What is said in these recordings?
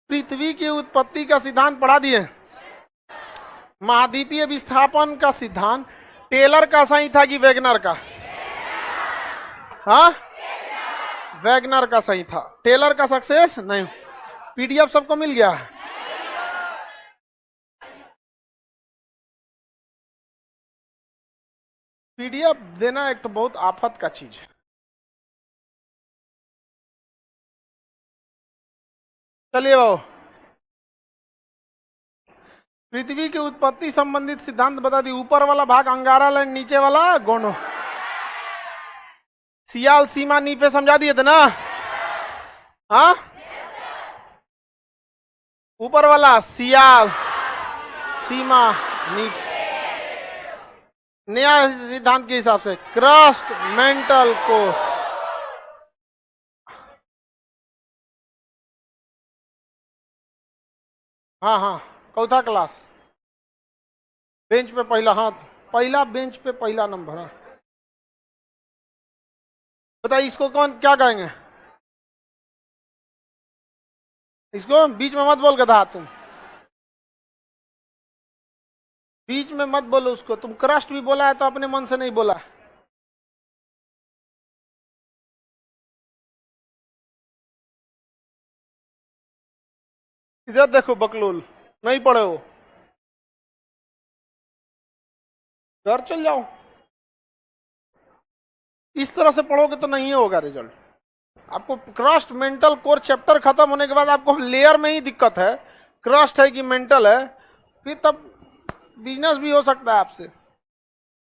पृथ्वी की उत्पत्ति का सिद्धांत पढ़ा दिए। महाद्वीपीय विस्थापन का सिद्धांत टेलर का सही था कि वैगनर का? हाँ, वैगनर का सही था। टेलर का सक्सेस नहीं। पीडीएफ सबको मिल गया? पीडीएफ देना एक तो बहुत आफत का चीज है। चलिए वो पृथ्वी की उत्पत्ति संबंधित सिद्धांत बता दी। ऊपर वाला भाग अंगारा लैंड, नीचे वाला गोनो। सियाल सीमा नीफे समझा दिए थे ना? हाँ, ऊपर वाला सियाल सीमा नीफे, नया सिद्धांत के हिसाब से क्रस्ट मेंटल को हाँ हाँ चौथा क्लास बेंच पे पहला हाथ, पहला बेंच पे पहला नंबर। हाँ बताइए इसको कौन क्या कहेंगे? इसको बीच में मत बोल गधा, तुम बीच में मत बोलो उसको। तुम क्रस्ट भी बोला है तो अपने मन से नहीं बोला। इधर देखो बकलोल, नहीं पढ़े हो, घर चल जाओ। इस तरह से पढ़ोगे तो नहीं होगा रिजल्ट। आपको क्रस्ट मेंटल कोर चैप्टर खत्म होने के बाद आपको लेयर में ही दिक्कत है, क्रस्ट है कि मेंटल है, फिर तब बिजनेस भी हो सकता है आपसे।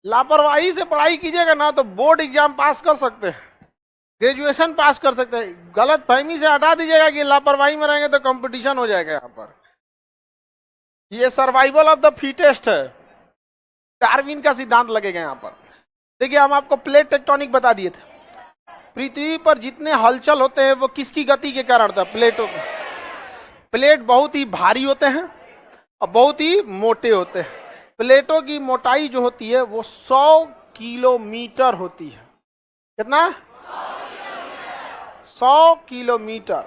लापरवाही से पढ़ाई कीजिएगा ना तो बोर्ड एग्जाम पास कर सकते हैं, ग्रेजुएशन पास कर सकते हैं। गलत फहमी से हटा दीजिएगा कि लापरवाही में रहेंगे तो कंपटीशन हो जाएगा। यहाँ पर ये सर्वाइवल ऑफ द फिटेस्ट है, डार्विन का सिद्धांत लगेगा यहाँ पर। देखिए हम आपको प्लेट टेक्टोनिक बता दिए थे। पृथ्वी पर जितने हलचल होते हैं वो किसकी गति के कारण होता है? प्लेटों। प्लेट बहुत ही भारी होते हैं और बहुत ही मोटे होते हैं। प्लेटों की मोटाई जो होती है वो 100 किलोमीटर होती है। कितना? 100 किलोमीटर।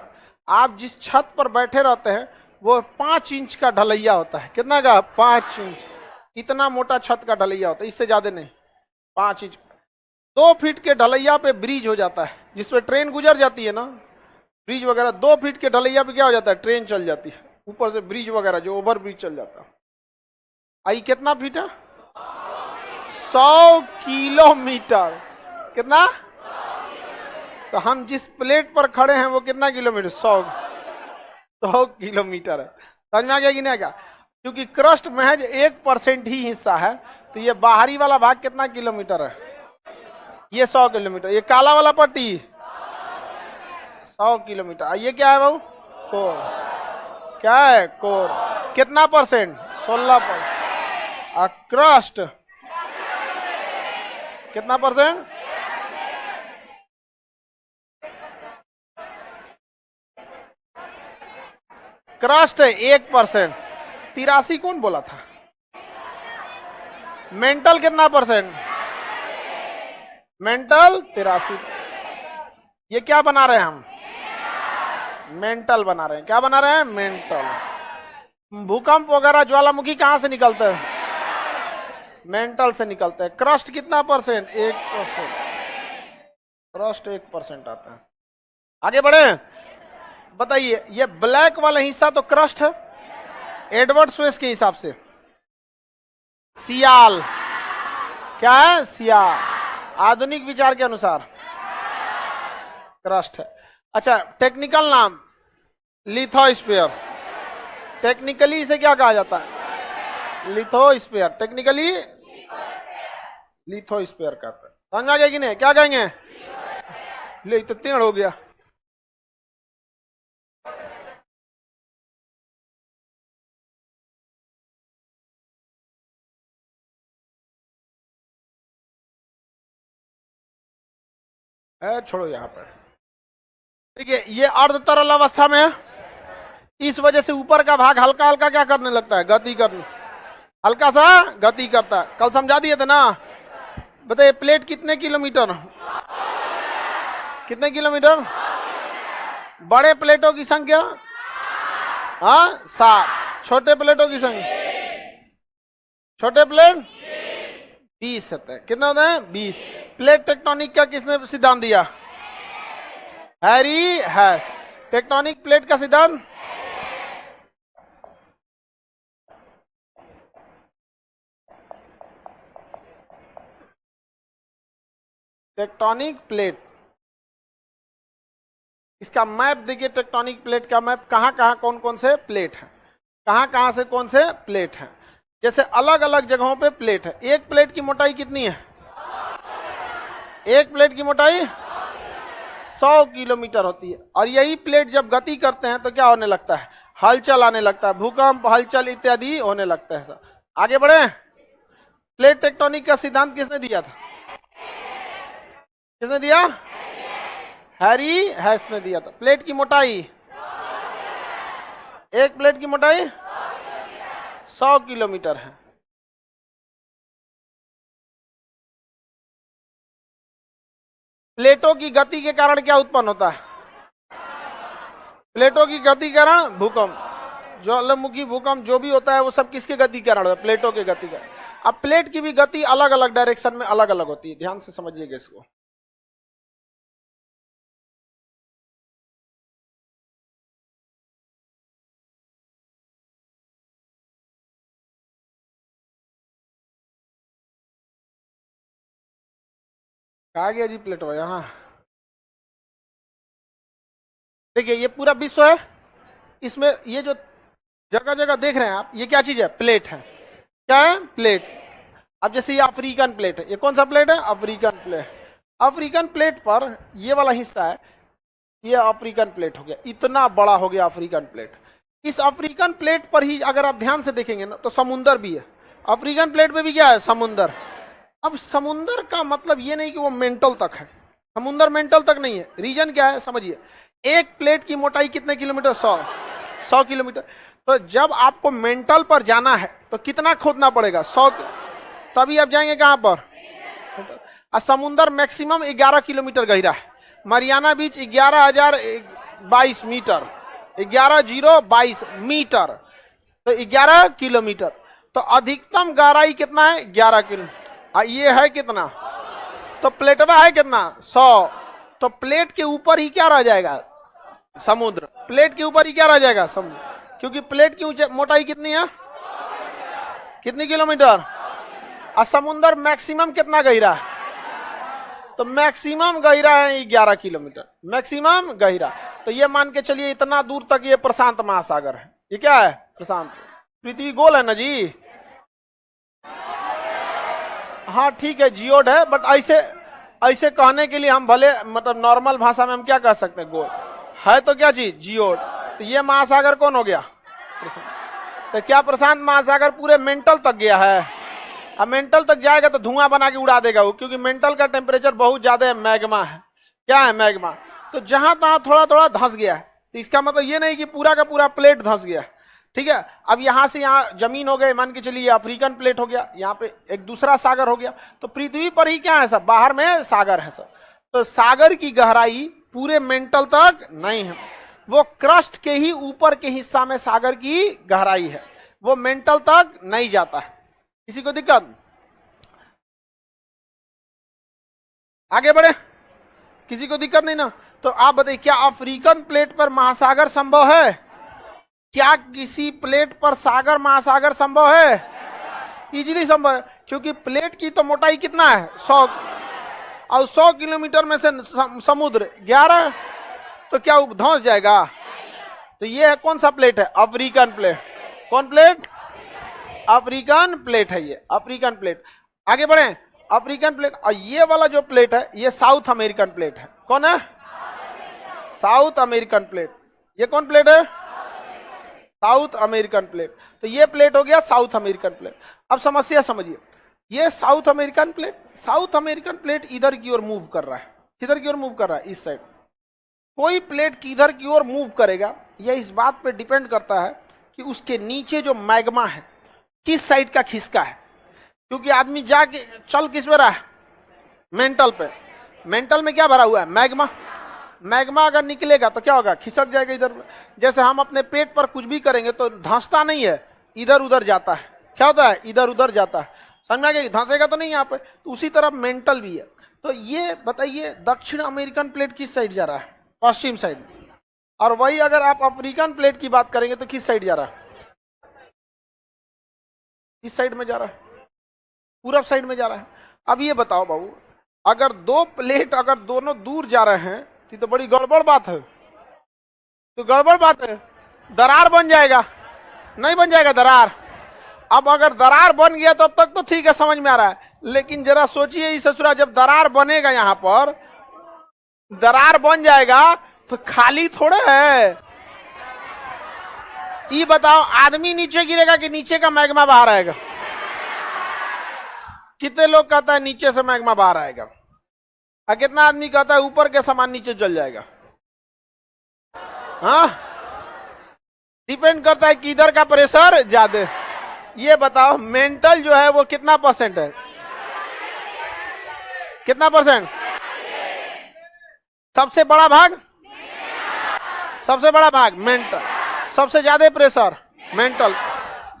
आप जिस छत पर बैठे रहते हैं वो 5 इंच का ढलैया होता है। कितना का? 5 इंच। इतना मोटा छत का ढलैया होता है, इससे ज्यादा नहीं, 5 इंच। 2 फीट के ढलैया पे ब्रिज हो जाता है, जिसपे ट्रेन गुजर जाती है ना, ब्रिज वगैरह। 2 फीट के ढलैया पे क्या हो जाता है? ट्रेन चल जाती है, ऊपर से ब्रिज वगैरह जो ओवर ब्रिज चल जाता है। आई कितना फीट है? 100 किलोमीटर। कितना? तो हम जिस प्लेट पर खड़े हैं वो कितना किलोमीटर? 100 किलोमीटर है। समझ में आ गया कि नहीं आ गया? क्योंकि क्रस्ट महज 1% ही हिस्सा है, तो ये बाहरी वाला भाग कितना किलोमीटर है? ये 100 किलोमीटर। ये काला वाला पट्टी 100 किलोमीटर। ये क्या है बाबू? कोर। क्या है? कोर। कितना परसेंट? 16%। क्रस्ट कितना परसेंट? क्रस्ट है 1%। 83 कौन बोला था? मेंटल कितना परसेंट? मेंटल 83। ये क्या बना रहे हैं हम? मेंटल बना रहे हैं। क्या बना रहे हैं? मेंटल। भूकंप वगैरह ज्वालामुखी कहां से निकलते हैं? मेंटल से निकलते हैं। क्रस्ट कितना परसेंट? 1%। क्रस्ट 1% आता है। आगे बढ़े, बताइए ये ब्लैक वाला हिस्सा तो क्रस्ट है एडवर्ड स्वेस के हिसाब से। सियाल क्या है? सियाल। आधुनिक विचार के अनुसार क्रस्ट है। अच्छा, टेक्निकल नाम लिथोस्फीयर। टेक्निकली इसे क्या कहा जाता है? लिथोस्फीयर। टेक्निकली लिथोस्फीयर कहते हैं। समझ आ गया कि नहीं? क्या कहेंगे? ले तो टेढ़ हो गया। छोड़ो यहाँ पर। देखिए ये अर्ध तरल अवस्था में है, इस वजह से ऊपर का भाग हल्का हल्का क्या करने लगता है? गति करने, हल्का सा गति करता है। कल समझा दिए थे ना? बताइए प्लेट कितने किलोमीटर? कितने किलोमीटर? बड़े प्लेटों की संख्या हाँ 7। छोटे प्लेटों की संख्या, छोटे प्लेट 20 होते हैं। कितने होते हैं? 20। प्लेट टेक्टोनिक का किसने सिद्धांत दिया? हैरी हैस। टेक्टोनिक प्लेट का सिद्धांत टेक्टोनिक प्लेट, इसका मैप देखिए। टेक्टोनिक प्लेट का मैप, कहां कहां कौन कौन से प्लेट हैं, कहां कहां से कौन से प्लेट हैं। जैसे अलग अलग जगहों पे प्लेट है। एक प्लेट की मोटाई कितनी है? एक प्लेट की मोटाई 100 किलोमीटर होती है। और यही प्लेट जब गति करते हैं तो क्या होने लगता है? हलचल आने लगता है, भूकंप, हलचल इत्यादि होने लगता है। आगे बढ़े। प्लेट टेक्टोनिक का सिद्धांत किसने दिया था? किसने दिया? हैरी हैस ने दिया था। प्लेट की मोटाई, एक प्लेट की मोटाई 100 किलोमीटर है। प्लेटों की गति के कारण क्या उत्पन्न होता है? प्लेटों की गति के कारण भूकंप, ज्वालामुखी भूकंप जो भी होता है वो सब किसके गति के कारण होता है? प्लेटों के गति के। अब प्लेट की भी गति अलग अलग डायरेक्शन में अलग अलग होती है, ध्यान से समझिएगा इसको। कहा गया जी प्लेट हो यहाँ? देखिए ये पूरा विश्व है, इसमें ये जो जगह जगह देख रहे हैं आप, ये क्या चीज है? प्लेट है। क्या है? प्लेट। अब जैसे ये अफ्रीकन प्लेट है, ये कौन सा प्लेट है? African plate. अफ्रीकन प्लेट पर ये वाला हिस्सा है, ये अफ्रीकन प्लेट हो गया, इतना बड़ा हो गया अफ्रीकन प्लेट। इस अफ्रीकन प्लेट पर ही अगर आप ध्यान से देखेंगे ना तो समुंदर भी है। अफ्रीकन प्लेट पे भी क्या है? समुंदर। अब समुंदर का मतलब ये नहीं कि वो मेंटल तक है, समुंदर मेंटल तक नहीं है। रीजन क्या है समझिए। एक प्लेट की मोटाई कितने किलोमीटर? 100 किलोमीटर। तो जब आपको मेंटल पर जाना है तो कितना खोदना पड़ेगा? 100। तभी आप जाएंगे कहां पर? समुंदर मैक्सिमम 11 किलोमीटर गहरा है। मरियाना बीच 11,022 मीटर, 11,022 मीटर, तो 11 किलोमीटर। तो अधिकतम गहराई कितना है? 11 किलोमीटर। ये है कितना? तो प्लेटवा है कितना? 100। तो प्लेट के ऊपर ही क्या रह जाएगा? समुद्र। प्लेट के ऊपर ही क्या रह जाएगा? समुद्र। क्योंकि प्लेट की मोटाई कितनी है? कितनी किलोमीटर? और समुद्र मैक्सिमम कितना गहरा है? तो मैक्सिमम गहरा है 11 किलोमीटर, मैक्सिमम गहरा। तो ये मान के चलिए इतना दूर तक ये प्रशांत महासागर है। ये क्या है? प्रशांत। पृथ्वी गोल है ना जी? हाँ ठीक है, जियोड है, बट ऐसे कहने के लिए हम भले मतलब नॉर्मल भाषा में हम क्या कह सकते हैं? गोल है तो क्या चीज? जियोड। तो ये महासागर कौन हो गया? तो क्या प्रशांत महासागर पूरे मेंटल तक गया है? अब मेंटल तक जाएगा तो धुआं बना के उड़ा देगा वो, क्योंकि मेंटल का टेम्परेचर बहुत ज्यादा है, मैग्मा है। क्या है? मैग्मा। तो जहां तहां थोड़ा थोड़ा धंस गया है। तो इसका मतलब ये नहीं कि पूरा का पूरा प्लेट धंस गया, ठीक है। अब यहां से यहां जमीन हो गई, मान के चलिए अफ्रीकन प्लेट हो गया, यहाँ पे एक दूसरा सागर हो गया। तो पृथ्वी पर ही क्या है सब? बाहर में सागर है सब। तो सागर की गहराई पूरे मेंटल तक नहीं है, वो क्रस्ट के ही ऊपर के हिस्सा में सागर की गहराई है, वो मेंटल तक नहीं जाता है। किसी को दिक्कत? आगे बढ़े। किसी को दिक्कत नहीं ना? तो आप बताइए, क्या अफ्रीकन प्लेट पर महासागर संभव है? क्या किसी प्लेट पर सागर महासागर संभव है? इजीली संभव है, क्योंकि प्लेट की तो मोटाई कितना है? 100, और 100 किलोमीटर में से समुद्र 11, तो क्या वो धंस जाएगा? तो ये है कौन सा प्लेट है? African plate. कौन प्लेट? अफ्रीकन प्लेट है, ये अफ्रीकन प्लेट। आगे बढ़े। African plate. और ये वाला जो प्लेट है ये साउथ अमेरिकन प्लेट है। कौन है? South American plate. ये कौन प्लेट है? South American plate. तो ये प्लेट हो गया साउथ अमेरिकन प्लेट। अब समस्या समझिए, ये साउथ अमेरिकन प्लेट इधर की ओर मूव कर रहा है। किधर की ओर मूव कर रहा है? इस साइड। कोई प्लेट किधर की ओर मूव करेगा यह इस बात पे डिपेंड करता है कि उसके नीचे जो मैग्मा है किस साइड का खिसका है। क्योंकि आदमी जाके चल किस पे रहा है? मेंटल पे। मेंटल में क्या भरा हुआ है? मैग्मा। मैग्मा अगर निकलेगा तो क्या होगा, खिसक जाएगा इधर। जैसे हम अपने पेट पर कुछ भी करेंगे तो धंसता नहीं है, इधर उधर जाता है। क्या होता है, इधर उधर जाता है। समझ में आ गया, धंसेगा तो नहीं यहाँ पे। तो उसी तरह मेंटल भी है। तो ये बताइए दक्षिण अमेरिकन प्लेट किस साइड जा रहा है, पश्चिम साइड। और वही अगर आप अफ्रीकन प्लेट की बात करेंगे तो किस साइड जा रहा है, किस साइड में जा रहा है, पूरब साइड में जा रहा है। अब ये बताओ बाबू, अगर दो प्लेट अगर दोनों दूर जा रहे हैं तो बड़ी गड़बड़ बात है। तो गड़बड़ बात है, दरार बन जाएगा, नहीं बन जाएगा दरार। अब अगर दरार बन गया तब तक तो ठीक है, समझ में आ रहा है। लेकिन जरा सोचिए इस ससुरा, जब दरार बनेगा, यहां पर दरार बन जाएगा तो खाली थोड़े है। ये बताओ, आदमी नीचे गिरेगा कि नीचे का मैग्मा बाहर आएगा? कितने लोग कहता है नीचे से मैग्मा बाहर आएगा, और कितना आदमी कहता है ऊपर के सामान नीचे चल जाएगा? हाँ, डिपेंड करता है कि इधर का प्रेशर ज्यादा। ये बताओ मेंटल जो है वो कितना परसेंट है, कितना परसेंट? सबसे बड़ा भाग, सबसे बड़ा भाग मेंटल। सबसे ज्यादा प्रेशर मेंटल,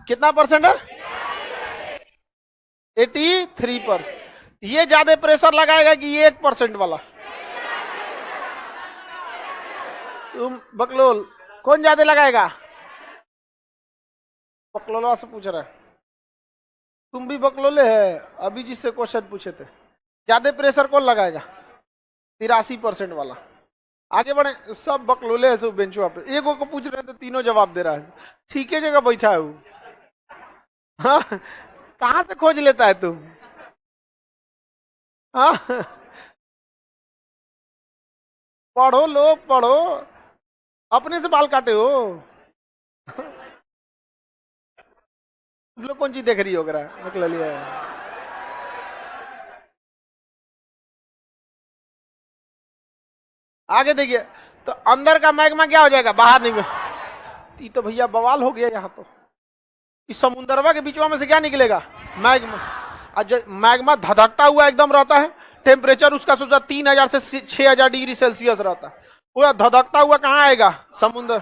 कितना परसेंट है? 83 पर। ये ज्यादा प्रेशर लगाएगा कि ये 1% वाला? तुम बकलोल, कौन ज्यादा लगाएगा? बकलोलवा से पूछ रहा है, तुम भी बकलोले है। अभी जिससे क्वेश्चन पूछे थे, ज्यादा प्रेशर कौन लगाएगा? 83% वाला। आगे बढ़े, सब बकलोले है सब बेंचवा पे। एक को पूछ रहे थे, तीनों जवाब दे रहा है। ठीक है जगह बैठा है वो। हाँ, कहां से खोज लेता है तुम? हाँ, पढ़ो लोग पढ़ो, अपने से बाल काटे हो। तुम लोग कौन चीज देख रही हो? निकल लिया है। आगे देखिए, तो अंदर का मैग्मा क्या हो जाएगा, बाहर नहीं। ये तो भैया बवाल हो गया। यहाँ तो इस समुद्रवा के बीचवा में से क्या निकलेगा, मैग्मा। मैग्मा धधकता हुआ एकदम रहता है, टेम्परेचर उसका सोचा 3000 से 6000 डिग्री सेल्सियस रहता है। पूरा धधकता हुआ कहाँ आएगा, समुद्र।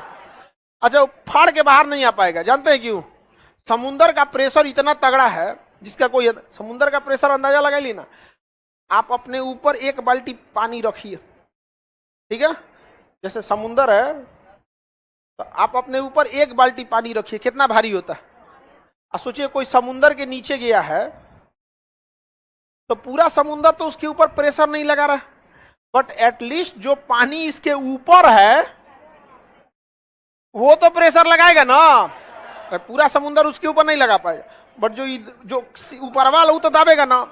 अच्छा, फाड़ के बाहर नहीं आ पाएगा, जानते हैं क्यों? समुद्र का प्रेशर इतना तगड़ा है जिसका कोई, समुद्र का प्रेशर अंदाजा लगा ली ना। आप अपने ऊपर 1 बाल्टी पानी रखिए, ठीक है, जैसे समुद्र है, तो आप अपने ऊपर 1 बाल्टी पानी रखिए, कितना भारी होता है। और सोचिए कोई समुद्र के नीचे गया है, तो पूरा समुद्र तो उसके ऊपर प्रेशर नहीं लगा रहा, बट एटलीस्ट जो पानी इसके ऊपर है वो तो प्रेशर लगाएगा ना। पूरा समुद्र उसके ऊपर नहीं लगा पाएगा, बट जो ऊपर वाला वो तो दाबेगा ना।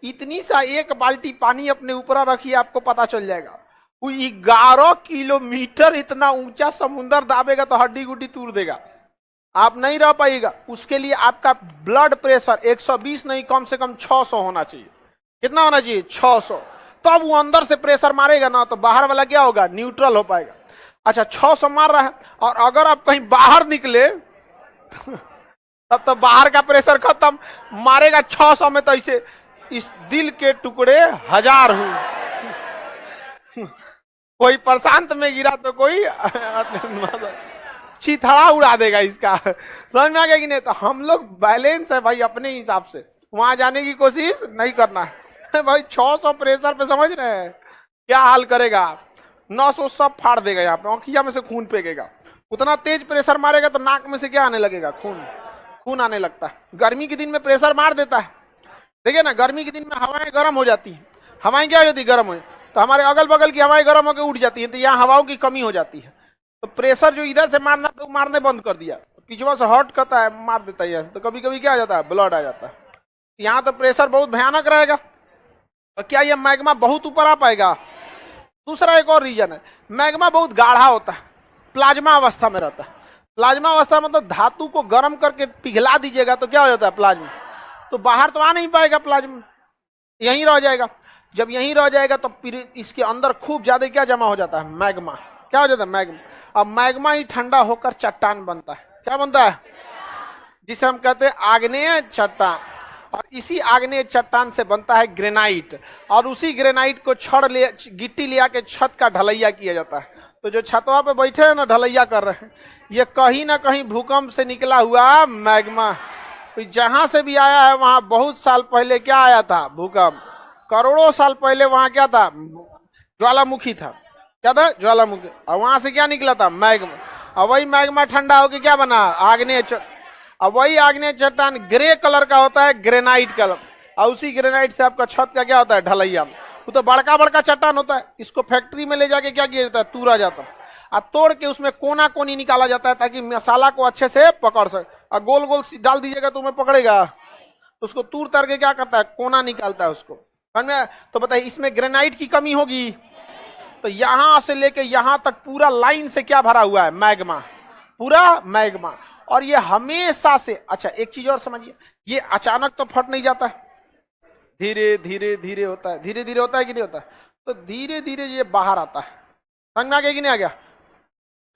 इतनी सा 1 बाल्टी पानी अपने ऊपर रखिए, आपको पता चल जाएगा। 11 किलोमीटर इतना ऊंचा समुद्र दाबेगा तो हड्डी गुड्डी तोड़ देगा, आप नहीं रह पाएगा। उसके लिए आपका ब्लड प्रेशर 120 नहीं, कम से कम 600 होना चाहिए। कितना होना चाहिए, 600। तब वो अंदर से प्रेशर मारेगा ना, तो बाहर वाला क्या होगा, न्यूट्रल हो पाएगा। अच्छा, 600 मार रहा है, और अगर आप कहीं बाहर निकले तब तो बाहर का प्रेशर खत्म, मारेगा 600 में तो ऐसे इस दिल के टुकड़े 1000 कोई प्रशांत में गिरा तो कोई चिथड़ा उड़ा देगा इसका। समझ में आ गया कि नहीं? तो हम लोग बैलेंस है भाई, अपने हिसाब से वहां जाने की कोशिश नहीं करना है भाई। 600 प्रेशर पे समझ रहे हैं क्या हाल करेगा, 900 सब फाड़ देगा। यहाँ पे आंखिया में से खून फेंकेगा। उतना तेज प्रेशर मारेगा तो नाक में से क्या आने लगेगा, खून आने लगता है। गर्मी के दिन में प्रेशर मार देता है, देखिए ना, गर्मी के दिन में हवाएं गर्म हो जाती है। हवाएं क्या हो जाती है, गर्म हो, तो हमारे अगल बगल की हवाएं गर्म होकर उठ जाती है, तो यहाँ हवाओं की कमी हो जाती है। तो प्रेशर जो इधर से मारना तो मारने बंद कर दिया, पिछवा से हॉट करता है, मार देता है। तो कभी कभी क्या आ जाता है, ब्लड आ जाता है। यहाँ तो प्रेशर बहुत भयानक रहेगा। और क्या ये मैग्मा बहुत ऊपर आ पाएगा? दूसरा एक और रीजन है, मैग्मा बहुत गाढ़ा होता है, प्लाज्मा अवस्था में रहता है। प्लाज्मा अवस्था मतलब धातु को गर्म करके पिघला दीजिएगा तो क्या हो जाता है, प्लाज्मा। तो बाहर तो आ नहीं पाएगा, प्लाज्मा यहीं रह जाएगा। जब यहीं रह जाएगा तो फिर इसके अंदर खूब ज्यादा क्या जमा हो जाता है, मैग्मा। क्या हो जाता है, मैग्मा। अब मैग्मा ही ठंडा होकर चट्टान बनता है। क्या बनता है, जिसे हम कहते हैं आग्नेय चट्टान। और इसी आग्नेय चट्टान से बनता है ग्रेनाइट, और उसी ग्रेनाइट को गिट्टी ले आके छत का ढलैया किया जाता है। तो जो छतवा पे बैठे हैं ना, ढलैया कर रहे हैं, ये कहीं ना कहीं भूकंप से निकला हुआ मैग्मा। तो जहां से भी आया है वहां बहुत साल पहले क्या आया था? भूकंप। करोड़ों साल पहले वहां क्या था? ज्वालामुखी था। क्या था? ज्वालामुखी। और वहां से क्या निकला था? मैग्मा। और वही मैग्मा ठंडा होकर क्या बना? आग्नेय। अब वही आग्नेय चट्टान ग्रे कलर का होता है, ग्रेनाइट कलर, और उसी ग्रेनाइट से आपका छत का क्या होता है? ढलैया। वो तो बड़का बड़का चट्टान होता है, इसको फैक्ट्री में ले जाके क्या किया जाता है? तूरा जाता है, और तोड़ के उसमें कोना कोनी निकाला जाता है ताकि मसाला को अच्छे से पकड़ सके। और गोल गोल डाल दीजिएगा तो तुम्हें पकड़ेगा, तो उसको तूर तार के क्या करता है? कोना निकालता है उसको। समझ में? तो बताइए इसमें ग्रेनाइट की कमी होगी, तो यहां से लेके यहां तक पूरा लाइन से क्या भरा हुआ है? मैग्मा, पूरा मैग्मा। और ये हमेशा से, अच्छा एक चीज और समझिए, ये अचानक तो फट नहीं जाता है, धीरे धीरे धीरे होता है। धीरे धीरे होता है कि नहीं होता है? तो धीरे धीरे ये बाहर आता है। समझ में आ गया कि नहीं आ गया?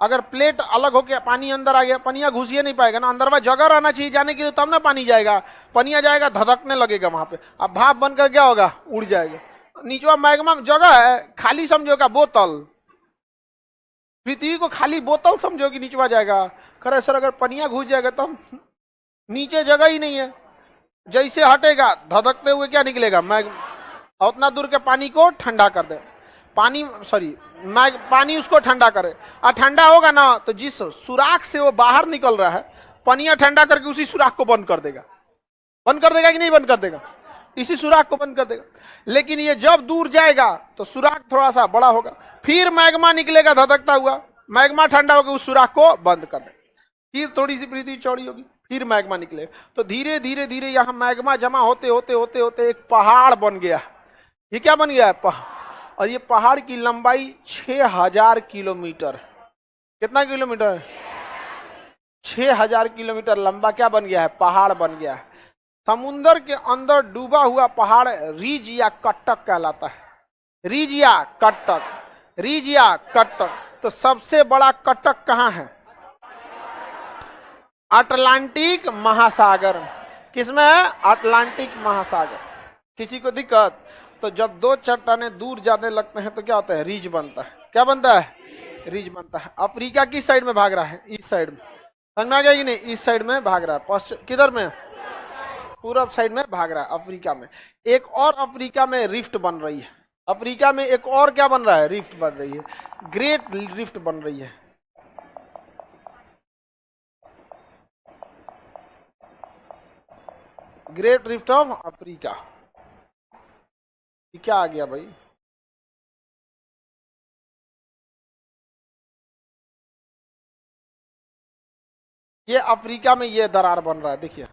अगर प्लेट अलग होके पानी अंदर आ गया, पनिया घुसिए नहीं पाएगा ना, अंदर में जगह रहना चाहिए जाने के लिए, तब ना पानी जाएगा। पनिया जाएगा, धधकने लगेगा वहां पे, अब भाप बनकर क्या होगा? उड़ जाएगा। नीचवा मैग्मा में जगह है, खाली समझोगा बोतल, पृथ्वी को खाली बोतल समझोगी, नीचवा जाएगा। करे सर अगर पनिया घुस जाएगा तब नीचे जगह ही नहीं है, जैसे हटेगा धधकते हुए क्या निकलेगा? मैग्मा। उतना दूर के पानी को ठंडा कर दे, पानी उसको ठंडा करे, और ठंडा होगा ना तो जिस सुराख से वो बाहर निकल रहा है, पनिया ठंडा करके उसी सुराख को बंद कर देगा। बंद कर देगा कि नहीं बंद कर देगा? इसी सुराख को बंद कर देगा। लेकिन ये जब दूर जाएगा तो सुराख थोड़ा सा बड़ा होगा, फिर मैग्मा निकलेगा धधकता हुआ, मैग्मा ठंडा होगा, उस सुराख को बंद कर देगा, फिर थोड़ी सी पृथ्वी चौड़ी होगी, फिर मैग्मा निकलेगा। तो धीरे धीरे धीरे यहाँ मैग्मा जमा होते होते होते होते एक पहाड़ बन गया। ये क्या बन गया है? पहाड़। और ये पहाड़ की लंबाई 6000 किलोमीटर। कितना किलोमीटर है? 6000 किलोमीटर लंबा क्या बन गया है? पहाड़ बन गया है। समुन्द्र के अंदर डूबा हुआ पहाड़ रिज या कटक कहलाता है। रिज या कटक, रिज या कटक। तो सबसे बड़ा कटक कहाँ है? अटलांटिक महासागर। किसमें है? अटलांटिक महासागर। किसी को दिक्कत? तो जब दो चट्टानें दूर जाने लगते हैं तो क्या होता है? रिज बनता है। क्या बनता है? रिज बनता है। अफ्रीका किस साइड में भाग रहा है? ईस्ट साइड में। समझ में आ गया कि नहीं? ईस्ट साइड में भाग रहा है। पश्चिम किधर में? पूरब साइड में भाग रहा है, अफ्रीका में। एक और अफ्रीका में रिफ्ट बन रही है। अफ्रीका में एक और क्या बन रहा है? रिफ्ट बन रही है, ग्रेट रिफ्ट बन रही है। Great rift of Africa. क्या आ गया भाई? ये अफ्रीका में ये दरार बन रहा है, देखिए।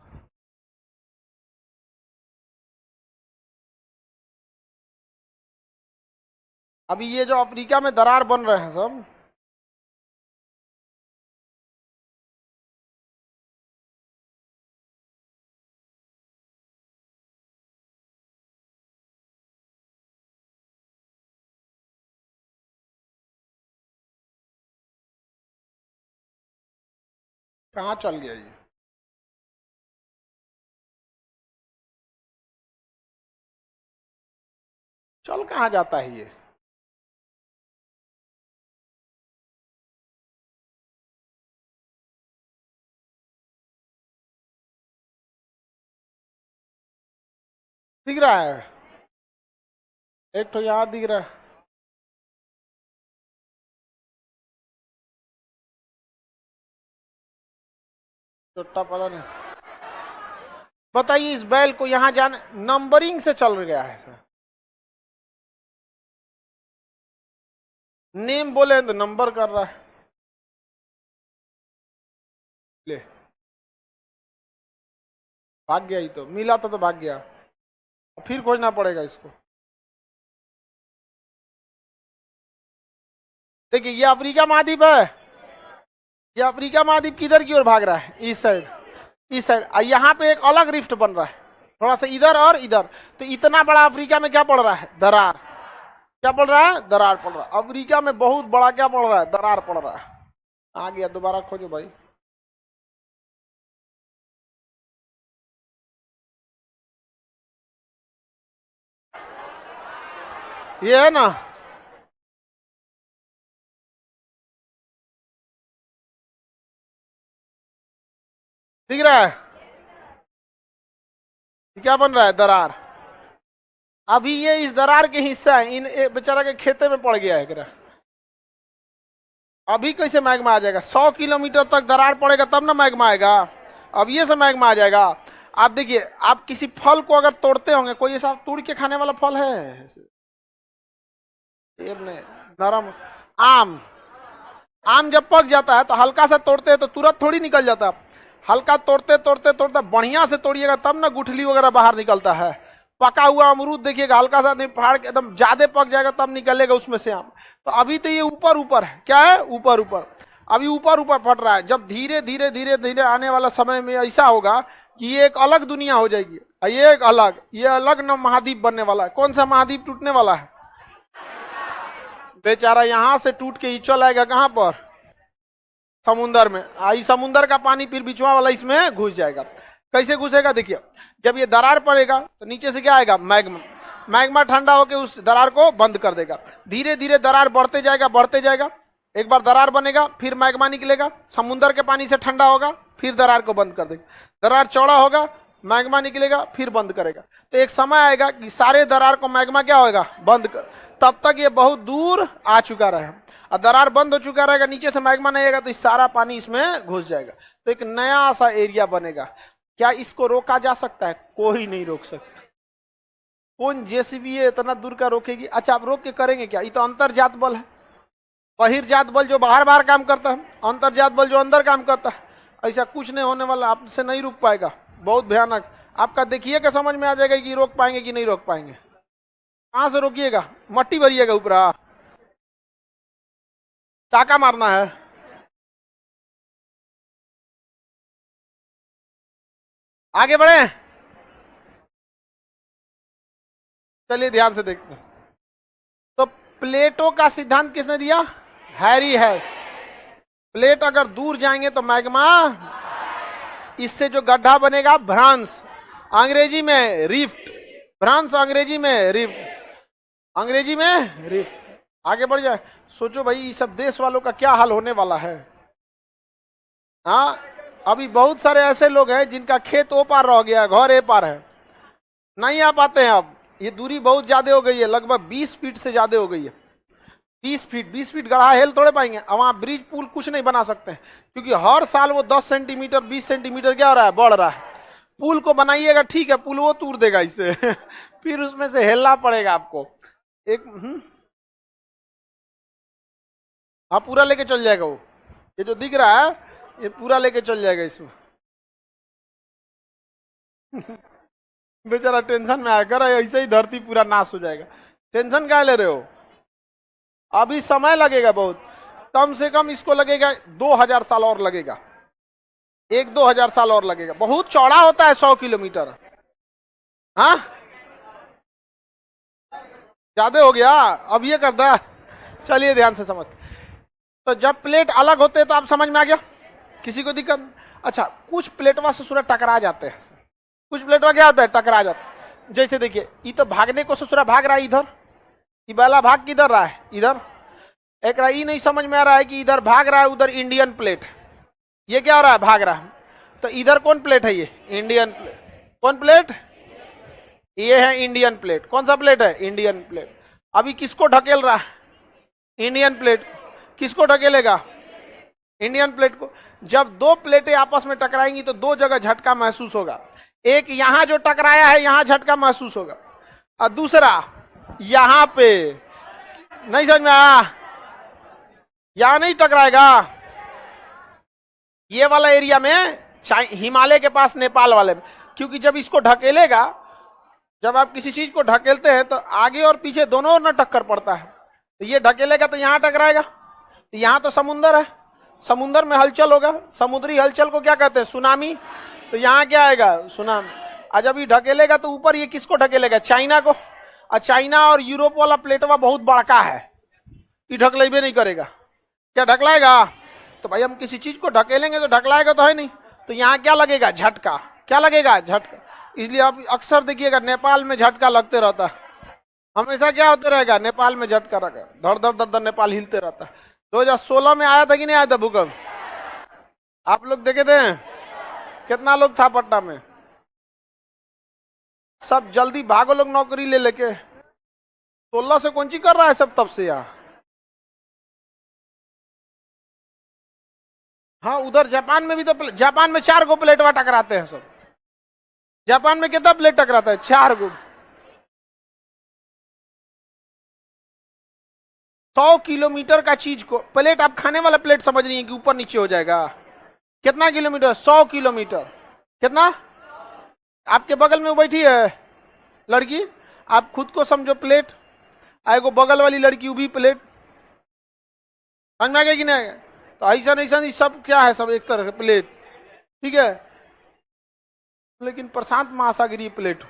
अभी ये जो अफ्रीका में दरार बन रहे हैं सब, कहाँ चल गया ये? चल कहाँ जाता है ये? दिख रहा है? एक तो यहाँ दिख रहा है। छोटा पता नहीं। बताइए इस बैल को यहाँ जाने नंबरिंग से चल गया है सर। नेम बोले तो नंबर कर रहा है। ले भाग गया, ही तो मिला था तो भाग गया, फिर खोजना पड़ेगा इसको। देखिए ये अफ्रीका महाद्वीप है, ये अफ्रीका महाद्वीप किधर की ओर भाग रहा है? इस साइड, इस साइड। यहाँ पे एक अलग रिफ्ट बन रहा है, थोड़ा सा इधर और इधर। तो इतना बड़ा अफ्रीका में क्या पड़ रहा है? दरार। क्या पड़ रहा है? दरार पड़ रहा है। अफ्रीका में बहुत बड़ा क्या पड़ रहा है? दरार पड़ रहा है। आ गया, दोबारा खोजो भाई। ये है ना, दिख रहा है क्या बन रहा है? दरार। अभी ये इस दरार के हिस्सा है, इन बेचारा के खेते में पड़ गया है क्या? अभी कैसे मैग्मा आ जाएगा? 100 किलोमीटर तक दरार पड़ेगा तब ना मैग्मा आएगा। अब ये से मैग्मा आ जाएगा। आप देखिए, आप किसी फल को अगर तोड़ते होंगे, कोई ऐसा तोड़ के खाने वाला फल है? नरम। आम, आम जब पक जाता है तो हल्का सा तोड़ते हैं तो तुरंत थोड़ी निकल जाता। हल्का तोड़ते तोड़ते तोड़ते बढ़िया से तोड़िएगा तब ना गुठली वगैरह बाहर निकलता है। पका हुआ अमरूद देखिएगा, हल्का सा फाड़ के एकदम ज्यादा पक जाएगा तब निकलेगा उसमें से आम। तो अभी तो ये ऊपर ऊपर है, क्या है? ऊपर ऊपर। अभी ऊपर ऊपर फट रहा है। जब धीरे धीरे धीरे धीरे आने वाला समय में ऐसा होगा कि ये एक अलग दुनिया हो जाएगी। ये एक अलग, ये अलग न महाद्वीप बनने वाला है। कौन सा महाद्वीप टूटने वाला है? बेचारा यहां से टूट के ही चल आएगा कहां पर? समुंदर में। आई समुंदर का पानी फिर बिचवा वाला इसमें घुस जाएगा। कैसे घुसेगा? देखिए, जब ये दरार पड़ेगा तो नीचे से क्या आएगा? मैग्मा। मैग्मा ठंडा होकर उस दरार को बंद कर देगा। धीरे धीरे दरार बढ़ते जाएगा बढ़ते जाएगा। एक बार दरार बनेगा, फिर मैग्मा निकलेगा, समुद्र के पानी से ठंडा होगा, फिर दरार को बंद कर देगा। दरार चौड़ा होगा, मैग्मा निकलेगा, फिर बंद करेगा। तो एक समय आएगा कि सारे दरार को मैग्मा क्या होगा? बंद कर। तब तक ये बहुत दूर आ चुका रहेगा और दरार बंद हो चुका रहेगा, नीचे से मैग्मा नहीं आएगा तो इस सारा पानी इसमें घुस जाएगा। तो एक नया सा एरिया बनेगा। क्या इसको रोका जा सकता है? कोई नहीं रोक सकता। कौन जेसीबी है इतना दूर का रोकेगी? अच्छा, आप रोक के करेंगे क्या? ये तो अंतरजात बल है। बहिर्जात बल जो बाहर बाहर काम करता है, अंतरजात बल जो अंदर काम करता है। ऐसा कुछ नहीं होने वाला, आपसे नहीं रुक पाएगा। बहुत भयानक। आपका देखिए कि समझ में आ जाएगा कि रोक पाएंगे कि नहीं रोक पाएंगे। कहां से रोकिएगा? मट्टी भरिएगा ऊपर, टाका मारना है। आगे बढ़े, चलिए ध्यान से देखते हैं। तो प्लेटों का सिद्धांत किसने दिया? हैरी हैस। प्लेट अगर दूर जाएंगे तो मैग्मा, इससे जो गड्ढा बनेगा भ्रांस, अंग्रेजी में रिफ्ट। भ्रांस अंग्रेजी में रिफ्ट, अंग्रेजी में रिफ्ट। आगे बढ़ जाए। सोचो भाई, ये सब देश वालों का क्या हाल होने वाला है। हाँ, अभी बहुत सारे ऐसे लोग हैं जिनका खेत ओ पार रह गया, घर ए पार है, नहीं आ पाते हैं। अब ये दूरी बहुत ज्यादा हो गई है, लगभग 20 फीट से ज्यादा हो गई है। 20 फीट गढ़ा हेल थोड़े पाएंगे। अब वहां ब्रिज पुल कुछ नहीं बना सकते हैं, क्योंकि हर साल वो 10 सेंटीमीटर 20 सेंटीमीटर क्या हो रहा है? बढ़ रहा है। पुल को बनाइएगा ठीक है, पुल वो तोड़ देगा इससे फिर उसमें से हेलना पड़ेगा आपको। एक हाँ, पूरा लेके चल जाएगा वो। ये जो दिख रहा है ये पूरा लेके चल जाएगा इसमें बेचारा टेंशन में आकर ऐसे ही धरती पूरा नाश हो जाएगा। टेंशन क्या ले रहे हो? अभी समय लगेगा बहुत, कम से कम इसको लगेगा 2000 साल और लगेगा। 1-2 हजार साल और लगेगा। बहुत चौड़ा होता है 100 किलोमीटर। हाँ, ज्यादा हो गया। अब ये करता, चलिए ध्यान से समझ। तो जब प्लेट अलग होते हैं तो आप समझ में आ गया, किसी को दिक्कत? अच्छा, कुछ प्लेटवा से सूरज टकरा जाते हैं। कुछ प्लेटवा क्या होता है? टकरा जाता है। जैसे देखिए, ये तो भागने को ससुरा भाग रहा है इधर, ये वाला भाग किधर रहा है? इधर। एक ये नहीं समझ में आ रहा है कि इधर भाग रहा है, उधर इंडियन प्लेट। ये क्या हो रहा है? भाग रहा है। तो इधर कौन प्लेट है? ये इंडियन प्लेट। कौन प्लेट? ये है इंडियन प्लेट। कौन सा प्लेट है? Indian plate. अभी किसको ढकेल रहा है? Indian plate. किसको ढकेलेगा? इंडियन प्लेट को। जब दो प्लेटें आपस में टकराएंगी तो दो जगह झटका महसूस होगा। एक यहां जो टकराया है यहां झटका महसूस होगा, और दूसरा यहां पे। नहीं समझ में आया? यहां नहीं टकराएगा। ये वाला एरिया में, हिमालय के पास, नेपाल वाले में। क्योंकि जब इसको ढकेलेगा, जब आप किसी चीज को ढकेलते हैं तो आगे और पीछे दोनों ओर न टक्कर पड़ता है। तो ये ढकेलेगा तो यहां टकराएगा। तो यहां तो समुंदर है, समुंदर में हलचल होगा। समुद्री हलचल को क्या कहते हैं? सुनामी। तो यहाँ क्या आएगा? सुनामी। और जब ये ढकेलेगा तो ऊपर ये किसको ढकेलेगा? चाइना को। और चाइना और यूरोप वाला प्लेटवा बहुत बड़का है, ये ढकलेबे नहीं करेगा। क्या ढकलाएगा? तो भाई हम किसी चीज को ढकेलेंगे तो ढकलाएगा तो है नहीं। तो यहाँ क्या लगेगा? झटका। क्या लगेगा? झटका। इसलिए आप अक्सर देखिएगा नेपाल में झटका लगते रहता है। हमेशा क्या होते रहेगा, नेपाल में झटका रखा, धड़ धड़ धड़ धड़ नेपाल हिलते रहता है। 2016 में आया था कि नहीं आया था भूकंप? आप लोग देखे थे? कितना लोग था पटना में? सब जल्दी भागो लोग नौकरी ले लेके। 16 से कौन सी कर रहा है सब तब से यहाँ। हाँ उधर जापान में भी तो, जापान में 4 गो प्लेटवा टकराते हैं सब। जापान में कितना प्लेट टकराता है? 4 गो। 100 किलोमीटर का चीज को प्लेट, आप खाने वाला प्लेट समझ रही है कि ऊपर नीचे हो जाएगा। कितना किलोमीटर? 100 किलोमीटर। कितना? आपके बगल में वो बैठी है लड़की, आप खुद को समझो प्लेट, आएगो बगल वाली लड़की भी प्लेट। समझ में आ गया कि नहीं? तो ऐसा नहीं सब क्या है, सब एक तरह के प्लेट, ठीक है। लेकिन प्रशांत महासागरीय प्लेट,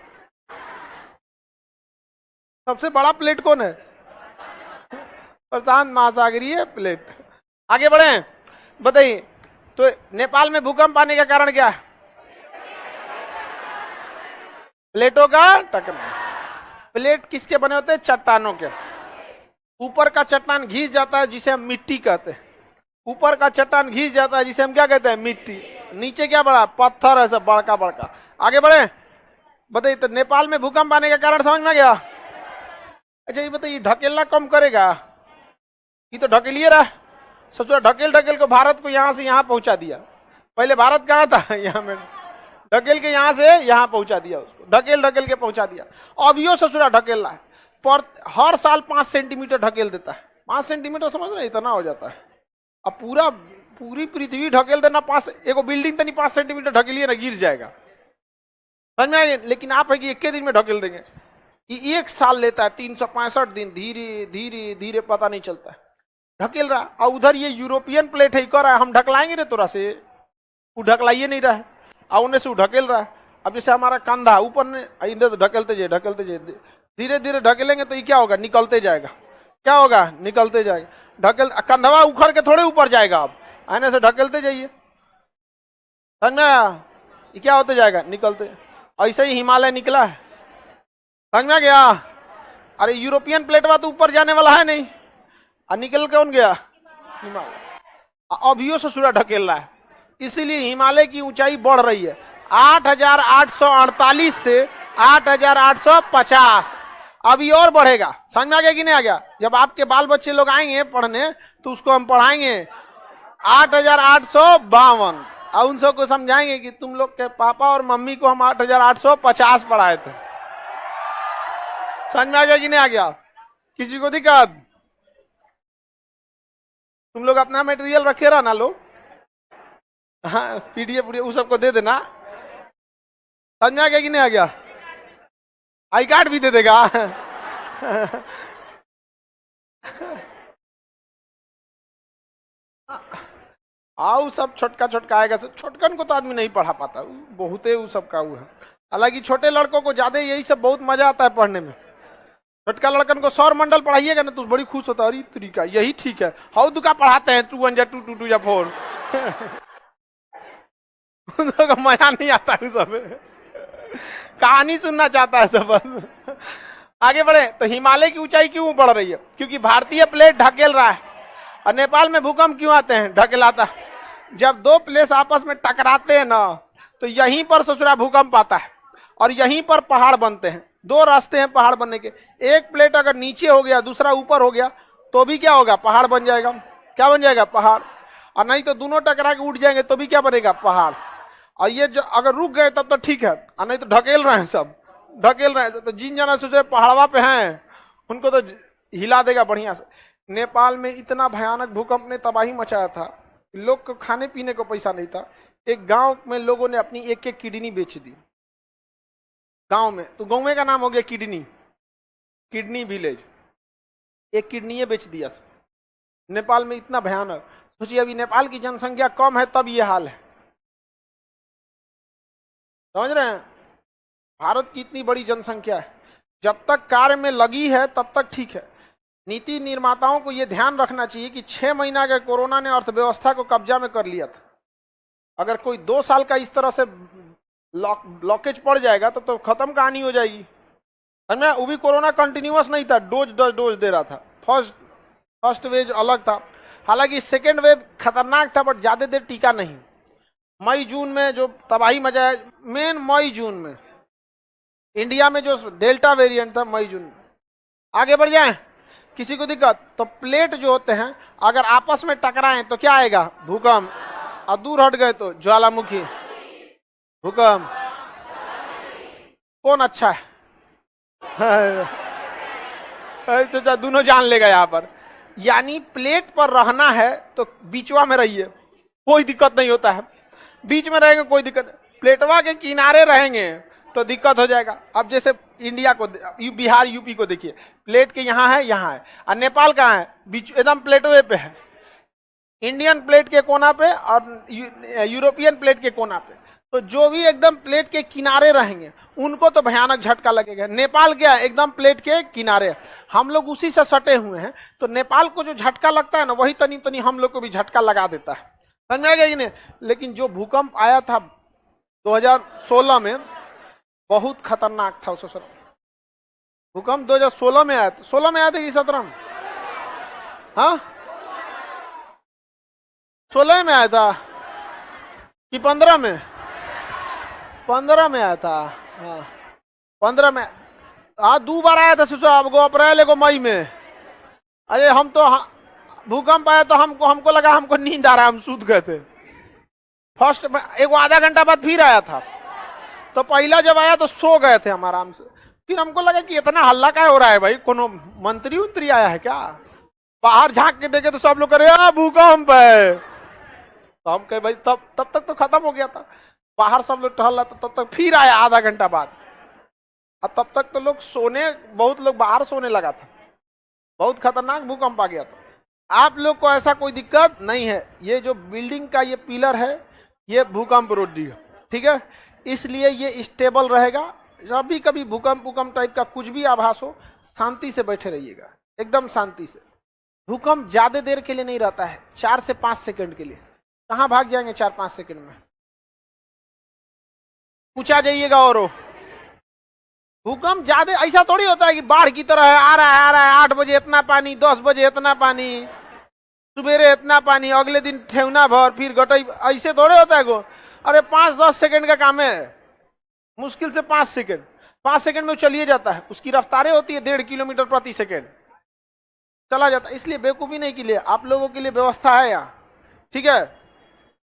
सबसे बड़ा प्लेट कौन है? प्रशांत महासागरीय प्लेट। आगे बढ़े, बताइए। तो नेपाल में भूकंप आने का कारण क्या है? प्लेटों का टकराव। प्लेट किसके बने होते हैं? चट्टानों के। ऊपर का चट्टान घिस जाता है जिसे हम मिट्टी कहते हैं। ऊपर का चट्टान घिस जाता है जिसे हम क्या कहते हैं? मिट्टी। नीचे क्या बड़ा? पत्थर है सब बड़का बड़का। आगे बढ़े, बताइए। तो नेपाल में भूकंप आने का कारण समझ में गया? अच्छा ये बताइए, ढकेलना कम करेगा? ये तो ढकेलिए रहा, सोचो ढकेल ढकेल को भारत को यहां से यहां पहुंचा दिया। पहले भारत कहां था? यहां में ढकेल के यहां से यहां पहुंचा दिया, उसको ढकेल ढकेल के पहुंचा दिया। अभियो ससुरा ढकेल रहा है, पर हर साल 5 सेंटीमीटर ढकेल देता है। 5 सेंटीमीटर समझ रहे, इतना हो जाता है। अब पूरी पृथ्वी ढकेल देना, 5 एगो बिल्डिंग तो नहीं 5 सेंटीमीटर ढकेलिए ना गिर जाएगा, समझ में आएगा। लेकिन आप है कि 1 दिन में ढकेल देंगे। ये 1 साल लेता है, 365 दिन, धीरे धीरे धीरे, पता नहीं चलता है, ढकेल रहा। और उधर ये यूरोपियन प्लेट है, कर रहा है हम ढकलाएंगे रे तोरा से, वो ढकलाइए नहीं रहा है, और उन्हें से वो ढकेल रहा है। अब जैसे हमारा कंधा ऊपर ने इधर तो ढकेलते जाए ढकेलते जाए, धीरे धीरे ढकेलेंगे तो ये क्या होगा? निकलते जाएगा। क्या होगा? निकलते जाएगा। ढकेल, कंधवा उखड़ के थोड़े ऊपर जाएगा, अब आने से ढकेलते जाइए, समझ में? ये क्या होते जाएगा? निकलते। ऐसे ही हिमालय निकला है, समझ में गया? अरे यूरोपियन प्लेटवा तो ऊपर जाने वाला है नहीं, और निकल कौन गया? हिमालय। अभियो से सूर्य ढकेल रहा है, इसीलिए हिमालय की ऊंचाई बढ़ रही है 8,848 से 8,850। अभी और बढ़ेगा, समझ में आ गया कि नहीं आ गया? जब आपके बाल बच्चे लोग आएंगे पढ़ने तो उसको हम पढ़ाएंगे 8,852, और उन सबको समझाएंगे कि तुम लोग के पापा और मम्मी को हम 8,850 पढ़ाए थे। समझ में आ गया कि नहीं आ गया? किसी को दिक्कत? तुम लोग अपना मटेरियल रखे रहना लो, हाँ पीडीएफ उस सबको दे देना। समझ में आ गया कि नहीं आ गया? आई कार्ड भी दे देगा। आओ सब छोटका छोटका आएगा, छोटकन को तो आदमी नहीं पढ़ा पाता, बहुत है सब का हुआ। हालांकि छोटे लड़कों को ज्यादा यही सब बहुत मजा आता है पढ़ने में। छोटका लड़कन को सौर मंडल पढ़ाइएगा ना तो बड़ी खुश होता है, अरे तरीका यही ठीक है, हाउ दुका पढ़ाते हैं 2 1 2 2 2 या 4। उनको मजा नहीं आता है, सब कहानी सुनना चाहता है सब बस। आगे बढ़े, तो हिमालय की ऊंचाई क्यों बढ़ रही है? क्योंकि भारतीय प्लेट ढकेल रहा है। और नेपाल में भूकंप क्यों आते हैं? ढकेलाता। जब 2 प्लेट आपस में टकराते हैं ना तो यहीं पर ससुरा भूकंप आता है, और यहीं पर पहाड़ बनते हैं। 2 रास्ते हैं पहाड़ बनने के, एक प्लेट अगर नीचे हो गया दूसरा ऊपर हो गया तो भी क्या होगा? पहाड़ बन जाएगा। क्या बन जाएगा? पहाड़। और नहीं तो दोनों टकरा के उठ जाएंगे तो भी क्या बनेगा? पहाड़। और ये जो अगर रुक गए तब तो ठीक है, और नहीं तो ढकेल रहे हैं, सब ढकेल रहे हैं। तो जिन जना सोच रहे पहाड़वा पे हैं उनको तो हिला देगा बढ़िया से। नेपाल में इतना भयानक भूकंप ने तबाही मचाया था, लोग को खाने पीने को पैसा नहीं था। एक गांव में लोगों ने अपनी एक किडनी बेच दी, गांव में। तो गांव का नाम हो गया किडनी विलेज। एक किडनी बेच दिया नेपाल में, इतना भयानक। सोचिए अभी नेपाल की जनसंख्या कम है तब ये हाल है, समझ रहे हैं? भारत की इतनी बड़ी जनसंख्या है, जब तक कार्य में लगी है तब तक ठीक है। नीति निर्माताओं को यह ध्यान रखना चाहिए कि 6 महीना के कोरोना ने अर्थव्यवस्था को कब्जा में कर लिया था। अगर कोई 2 साल का इस तरह से ब्लॉकेज पड़ जाएगा तो खत्म कहानी हो जाएगी। समझ, वो भी कोरोना कंटिन्यूअस नहीं था, डोज दे रहा था। फर्स्ट वेव अलग था, हालांकि सेकेंड वेव खतरनाक था, बट ज्यादा देर टीका नहीं। मई जून में जो तबाही मचा है, मेन मई जून में इंडिया में जो डेल्टा वेरिएंट था, मई जून में। आगे बढ़ जाए, किसी को दिक्कत? तो प्लेट जो होते हैं अगर आपस में टकराएं तो क्या आएगा? भूकंप। और दूर हट गए तो ज्वालामुखी, भूकंप। कौन अच्छा है? तो दोनों जान लेगा यहाँ पर। यानी प्लेट पर रहना है तो बीचवा में रहिए, कोई दिक्कत नहीं होता है। बीच में रहेंगे कोई दिक्कत नहीं, प्लेटवा के किनारे रहेंगे तो दिक्कत हो जाएगा। अब जैसे इंडिया को, बिहार यूपी को देखिए, प्लेट के यहाँ है, यहाँ है, और नेपाल कहाँ है? बीच, एकदम प्लेटवे पे है। इंडियन प्लेट के कोना पे और यूरोपियन प्लेट के कोना पे। तो जो भी एकदम प्लेट के किनारे रहेंगे उनको तो भयानक झटका लगेगा। नेपाल क्या है? एकदम प्लेट के किनारे, हम लोग उसी से सटे हुए हैं, तो नेपाल को जो झटका लगता है ना, वही तनी तनी हम लोग को भी झटका लगा देता है। समझ में आ गया कि नहीं? लेकिन जो भूकंप आया था 2016 में, बहुत खतरनाक था। उस भूकंप 2016 में आया था। 16 में आया था कि 17 में? हाँ, 16 में आया था कि 15 में? 15 में आया था। हाँ, 15 में। हाँ, 2 बार आया था आपको, अप्रैल को मई में। अरे हम तो भूकंप आया तो हमको लगा हमको नींद आ रहा है, हम सूत गए थे। फर्स्ट में एक आधा घंटा बाद फिर आया था, तो पहला जब आया तो सो गए थे हम आराम से। फिर हमको लगा कि इतना हल्ला क्या हो रहा है भाई, कोनो मंत्री उंत्री आया है क्या? बाहर झांक के देखे तो सब लोग करे भूकंप है। तो हम कहे भाई तब तक तो खत्म हो गया था। बाहर सब लोग टहल रहा था, तब तक फिर आया आधा घंटा बाद। अब तब तक तो लोग सोने, बहुत लोग बाहर सोने लगा था। बहुत खतरनाक भूकंप आ गया था। आप लोग को ऐसा कोई दिक्कत नहीं है। ये जो बिल्डिंग का ये पिलर है, ये भूकंप रोधी है, ठीक है, इसलिए ये स्टेबल रहेगा। कभी कभी भूकंप टाइप का कुछ भी आभास हो, शांति से बैठे रहिएगा, एकदम शांति से। भूकंप ज्यादा देर के लिए नहीं रहता है, 4 से 5 सेकंड के लिए। कहां भाग जाएंगे 4-5 सेकंड में? पूछा जाइएगा। और भूकंप ज्यादा ऐसा थोड़ी होता है कि बाढ़ की तरह है, आ रहा है 8 बजे इतना पानी, 10 बजे इतना पानी, सुबेरे इतना पानी, अगले दिन ठेवना भर, फिर गटई, ऐसे थोड़े होता है गो। अरे 5-10 सेकंड का काम है, मुश्किल से 5 सेकंड। 5 सेकंड में चलिए जाता है। उसकी रफ्तारें होती है 1.5 किलोमीटर प्रति सेकंड, चला जाता है। इसलिए बेवकूफी नहीं के लिए, आप लोगों के लिए व्यवस्था है यहाँ, ठीक है?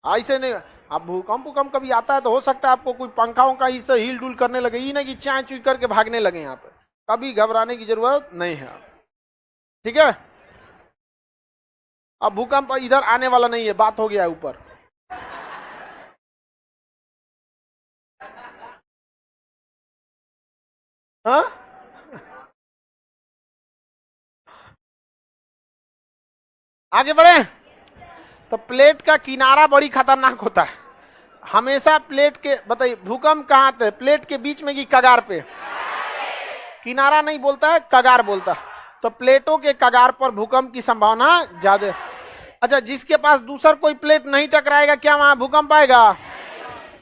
ऐसे नहीं। अब भूकंप कभी आता है तो हो सकता है आपको कोई पंखाओं का इससे हिल डुल करने लगे, ये नहीं कि चाय चुई करके भागने लगे। यहाँ पे कभी घबराने की जरूरत नहीं है, ठीक है? अब भूकंप इधर आने वाला नहीं है, बात हो गया है ऊपर। हाँ, आगे बढ़े। तो प्लेट का किनारा बड़ी खतरनाक होता है हमेशा। प्लेट के, बताइए भूकंप कहाँ आते? प्लेट के बीच में कि कगार पे? किनारा नहीं बोलता है, कगार बोलता है। तो प्लेटों के कगार पर भूकंप की संभावना ज्यादा। अच्छा, जिसके पास दूसरा कोई प्लेट नहीं टकराएगा, क्या वहां भूकंप आएगा?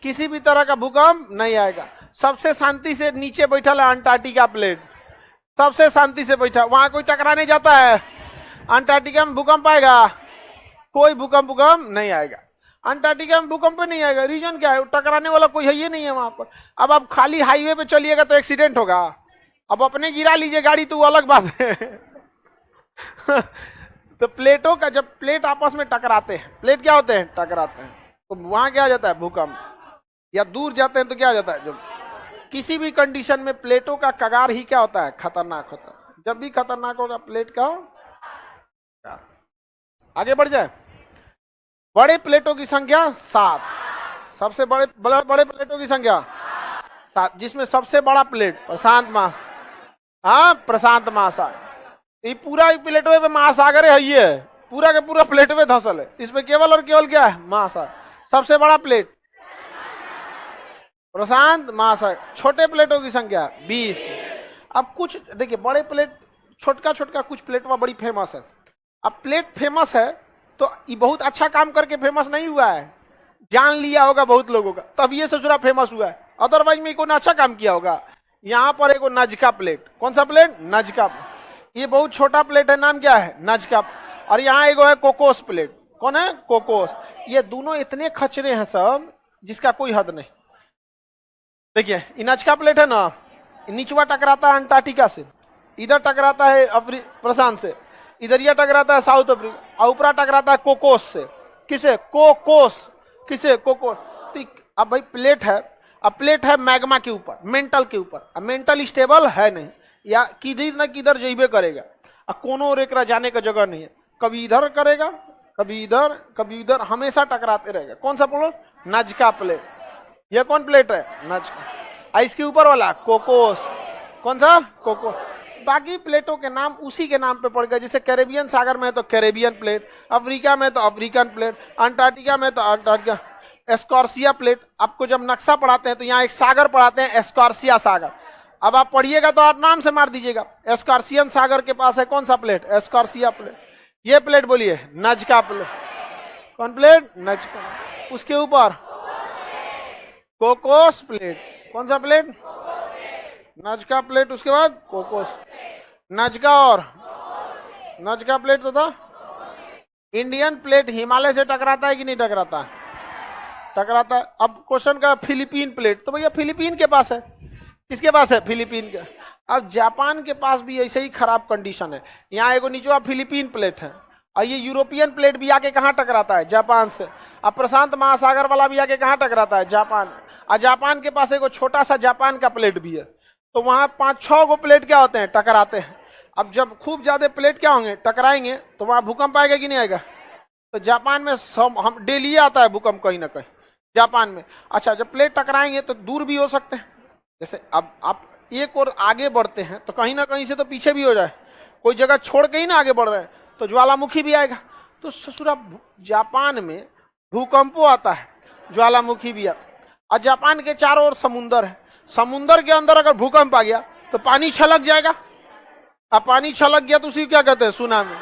किसी भी तरह का भूकंप नहीं आएगा। सबसे शांति से नीचे बैठा है अंटार्कटिका प्लेट, सबसे शांति से बैठा, वहां कोई टकराने जाता है? अंटार्कटिका में भूकंप आएगा? कोई भूकंप नहीं आएगा। अंटार्कटिका में भूकंप नहीं आएगा। रीजन क्या है? टकराने वाला कोई है ही नहीं है वहां पर। अब आप खाली हाईवे पे चलिएगा तो एक्सीडेंट होगा। अब अपने गिरा लीजिए गाड़ी तो वो अलग बात है। तो प्लेटों का, जब प्लेट आपस में टकराते हैं, प्लेट क्या होते हैं? टकराते हैं, तो वहां क्या आ जाता है? भूकंप। या दूर जाते हैं तो क्या आ जाता है? जो किसी भी कंडीशन में प्लेटों का कगार ही क्या होता है? खतरनाक होता है। जब भी खतरनाक होगा प्लेट का। आगे बढ़ जाए। बड़े प्लेटों की संख्या 7। सबसे बड़े प्लेटों की संख्या 7, जिसमें सबसे बड़ा प्लेट प्रशांत महासागर। हाँ, प्रशांत महासागर। ये पूरा प्लेटवे पे महासागर है, ये पूरा के पूरा प्लेटवे धसल है। इसमें केवल और केवल क्या है? महासागर। सबसे बड़ा प्लेट प्रशांत महासागर। छोटे प्लेटों की संख्या 20। अब कुछ देखिए, बड़े प्लेट, छोटका कुछ प्लेटवा बड़ी फेमस है। अब प्लेट फेमस है तो ये बहुत अच्छा काम करके फेमस नहीं हुआ है, जान लिया होगा बहुत लोगों का, तब ये ससुरा फेमस हुआ है। अदरवाइज में कोई अच्छा काम किया होगा। यहां पर एक नजका प्लेट, कौन सा प्लेट? नजका। ये बहुत छोटा प्लेट है, नाम क्या है? नजका। और यहाँ एक है कोकोस प्लेट, कौन है? कोकोस। ये दोनों इतने खचरे हैं सब जिसका कोई हद नहीं। देखिए ये नजका प्लेट है ना, नीचवा टकराता है अंटार्कटिका से, इधर टकराता है प्रशांत से, इधर यह टकराता है साउथ अफ्रीका, और ऊपरा टकराता है कोकोस से। किसे? कोकोस। किसे? कोकोस। तो अब भाई प्लेट है, अब प्लेट है मैग्मा के ऊपर, मेंटल के ऊपर। अब मेंटल स्टेबल है नहीं, या किधर न किधर जइबे करेगा, अब कोनो और एकरा जाने का जगह नहीं है, कभी इधर करेगा, कभी इधर, कभी इधर, हमेशा टकराते रहेगा। कौन सा प्लेट? Nazca plate. यह कौन प्लेट है? नजका। इसके ऊपर वाला कोकोस, कौन सा? कोकोस। बाकी प्लेटों के नाम उसी के नाम पे पड़ गए, जैसे कैरेबियन सागर में है तो कैरेबियन प्लेट, अफ्रीका में तो अफ्रीकन प्लेट, अंटार्कटिका में तो अंटार्कटिका। एस्कॉर्सिया प्लेट, आपको जब नक्शा पढ़ाते हैं तो यहाँ एक सागर पढ़ाते हैं, एस्कॉर्सिया सागर। अब आप पढ़िएगा तो आप नाम से मार दीजिएगा, एस्कॉर्सियन सागर के पास है कौन सा प्लेट? एस्कॉर्सिया प्लेट। ये प्लेट बोलिए नजका प्लेट। कौन प्लेट? नजका। उसके ऊपर कोकोस प्लेट। कौन सा प्लेट? Nazca plate. उसके बाद कोकोस, नजका और नजका प्लेट तो था। इंडियन प्लेट हिमालय से टकराता है कि नहीं टकराता है? टकराता है। अब क्वेश्चन का फिलीपीन प्लेट, तो भैया फिलीपीन के पास है। किसके पास है? फिलीपीन के। अब जापान के पास भी ऐसे ही खराब कंडीशन है, यहाँ एगो नीचे फिलीपीन प्लेट है, और ये यूरोपियन प्लेट भी आके कहाँ टकराता है? जापान से। अब प्रशांत महासागर वाला भी आके कहाँ टकराता है? जापान। और जापान के पास एगो छोटा सा जापान का प्लेट भी है, तो वहां 5-6 गो प्लेट क्या होते हैं? टकराते हैं। अब जब खूब ज्यादा प्लेट क्या होंगे? टकराएंगे, तो वहां भूकंप आएगा कि नहीं आएगा? तो जापान में हम डेली आता है भूकंप कहीं ना कहीं जापान में। अच्छा, जब प्लेट टकराएंगे तो दूर भी हो सकते हैं, जैसे अब आप एक और आगे बढ़ते हैं तो कहीं ना कहीं से तो पीछे भी हो जाए, कोई जगह छोड़ के ही ना आगे बढ़ रहे हैं तो ज्वालामुखी भी आएगा। तो ससुरा जापान में भूकंपो आता है, ज्वालामुखी भी आता है, और जापान के चारों ओर समुंदर है, समुंदर के अंदर अगर भूकंप आ गया तो पानी छलक जाएगा। अब पानी छलक गया तो उसी क्या कहते हैं? सुनामी।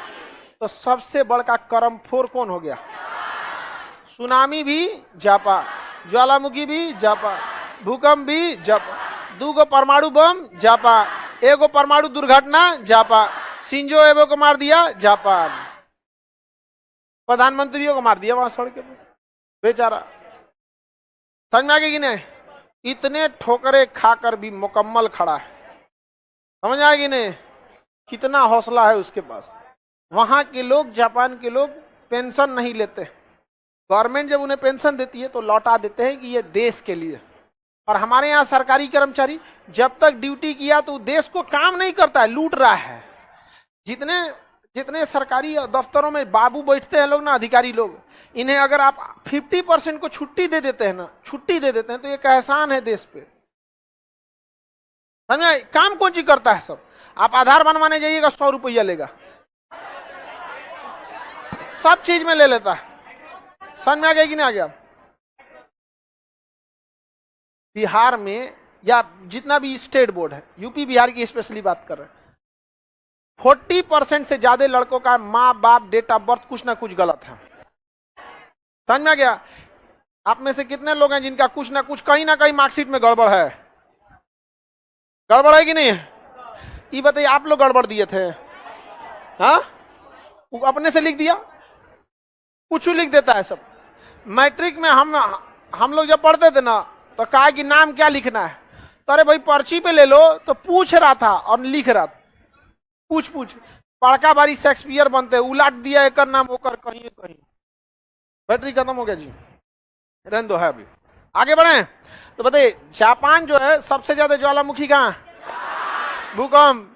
तो सबसे बड़का कर्मफोर कौन हो गया? सुनामी भी जापान, ज्वालामुखी भी जापान, भूकंप भी जापान, 2 गो परमाणु बम जापान, 1 गो परमाणु दुर्घटना जापान, शिंजो एबे को मार दिया जापान, प्रधानमंत्रियों को मार दिया वहां सड़क पे, बेचारा। समझ में आ गई कि नहीं? इतने ठोकरे खाकर भी मुकम्मल खड़ा है, समझ आएगी नहीं? कितना हौसला है उसके पास। वहां के लोग, जापान के लोग पेंशन नहीं लेते, गवर्नमेंट जब उन्हें पेंशन देती है तो लौटा देते हैं कि ये देश के लिए। और हमारे यहाँ सरकारी कर्मचारी जब तक ड्यूटी किया तो देश को काम नहीं करता है, लूट रहा है। जितने जितने सरकारी दफ्तरों में बाबू बैठते हैं लोग ना, अधिकारी लोग, इन्हें अगर आप 50% को छुट्टी दे देते हैं ना, छुट्टी दे देते हैं, तो एक एहसान है देश पे। समझे? काम कौन चीज करता है सब? आप आधार बनवाने जाइएगा 100 रुपया लेगा, सब चीज में ले लेता है। समझ में आ गया कि नहीं आ गया? बिहार में या जितना भी स्टेट बोर्ड है, यूपी बिहार की स्पेशली बात कर रहे हैं, 40% से ज्यादा लड़कों का माँ बाप डेट ऑफ बर्थ कुछ ना कुछ गलत है। समझ में आ गया? आप में से कितने लोग हैं जिनका कुछ ना कुछ कहीं ना कहीं मार्कशीट में गड़बड़ है? गड़बड़ है कि नहीं है? ये बताइए, आप लोग गड़बड़ दिए थे? हाँ, अपने से लिख दिया, कुछ लिख देता है सब। मैट्रिक में हम लोग जब पढ़ते थे ना तो कहा कि नाम क्या लिखना है, तो अरे भाई पर्ची पे ले लो, तो पूछ रहा था और लिख रहा था, पूछ पड़का बारी शेक्सपियर बनते, उलाट दिया एक नाम होकर कहीं कहीं। बैटरी खत्म हो गया जी, रहने दो, है अभी आगे बढ़े। तो बताइए, जापान जो है सबसे ज्यादा ज्वालामुखी कहाँ? भूकंप,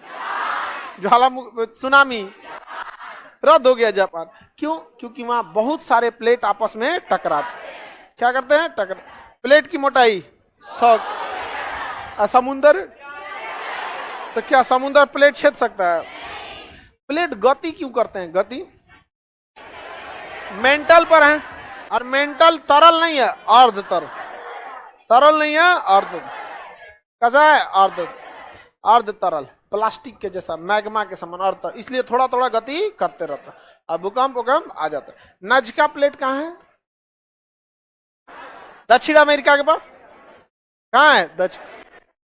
ज्वालामुखी, सुनामी, रद्द हो गया जापान। क्यों? क्योंकि वहां बहुत सारे प्लेट आपस में टकराते। क्या करते हैं? टकरा। प्लेट की मोटाई 100, समुंदर, तो क्या समुंदर प्लेट छेद सकता है? प्लेट गति क्यों करते हैं? गति मेंटल पर है, और मेंटल तरल नहीं है, अर्ध तरल, तरल नहीं है, अर्ध। कैसा है? अर्ध तरल, प्लास्टिक के जैसा, मैग्मा के समान, अर्ध। इसलिए थोड़ा थोड़ा गति करते रहता है, अब भूकंप आ जाता है। नजका प्लेट कहाँ है? दक्षिण अमेरिका के पास। कहाँ है?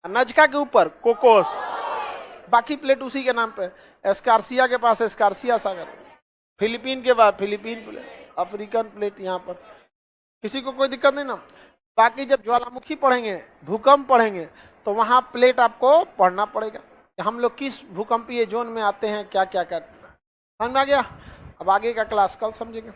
नजका के ऊपर कोकोस, बाकी प्लेट उसी के नाम पे। एस्कार्सिया के पास एस्कार्सिया सागर, फिलीपीन के बाद फिलीपीन प्लेट, अफ्रीकन प्लेट यहाँ पर, किसी को कोई दिक्कत नहीं ना। बाकी जब ज्वालामुखी पढ़ेंगे, भूकंप पढ़ेंगे, तो वहां प्लेट आपको पढ़ना पड़ेगा कि हम लोग किस भूकंपीय जोन में आते हैं, क्या क्या करते हैं। समझ में आ गया? अब आगे का क्लास कल समझेंगे।